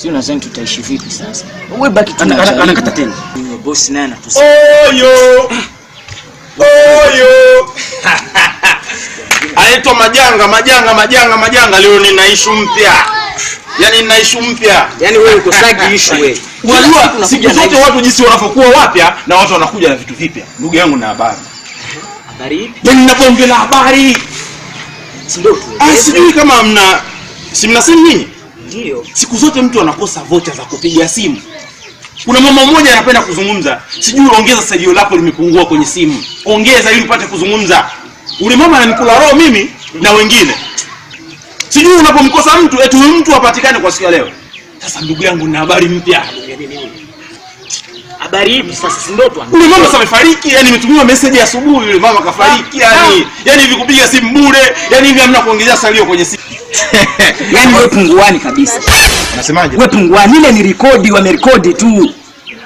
Sio nadhani tutaishi vipi sasa? Wewe baki tu anakata tena. Boss naye anatusikia. Oyo. Anaitwa Majanga leo nina issue mpya. Yaani nina issue mpya. Yaani wewe uko sagi issue wewe. Unajua siku zote watu jinsi wanapokuwa wapya na watu wanakuja na vitu vipya. Ndugu yangu na habari. Habari ipi? Yaani ninapoongelea habari. Ndio tu. Sijui kama mna simu nyinyi? Ndio. Siku zote mtu anakosa vocha za kupiga simu. Kuna mama mmoja anapenda kuzungumza. Sijui ongeza salio lako limepungua kwenye simu. Ongeza ili upate kuzungumza. Ule mama ananikula roho mimi na wengine. Sijui unapomkosa mtu eti huyu mtu apatikane kwa siku leo. Sasa ndugu yangu na habari mpya. Habari hivi sasa si ndio tu. Ule mama sasa amefariki, yani nimetumiwa message asubuhi yule mama kafariki yani hivi kupiga simu bure, yani hivi hamna kuongezea salio kwenye simu. Yaani wewe punguani kabisa. Unasemaje? Wewe punguani, ile ni rekodi, wamerekodi tu.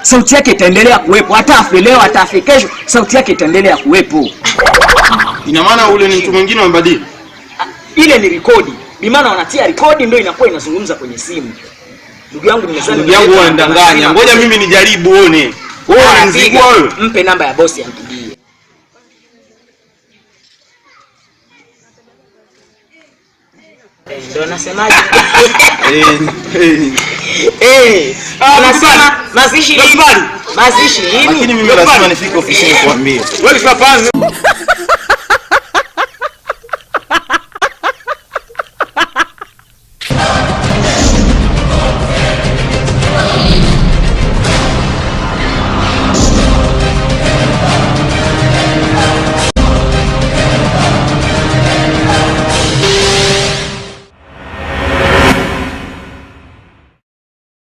Sauti yake itaendelea kuwepo hata afi leo hata afi kesho, sauti yake itaendelea kuwepo. Ina maana ule ni mtu mwingine amebadili. Ile ni rekodi. Bi maana wanatia rekodi ndio inakuwa inazungumza kwenye simu. Ndugu yangu nimesema ndugu yangu wanadanganya. Ngoja mimi nijaribu uone. Wewe unanizigua wewe. Mpe namba ya bosi ampigie. Ndio nasemaje? Anasema mazishi lini? Mazishi lini? Lakini mimi lazima nifike ofisini kuambia. Wewe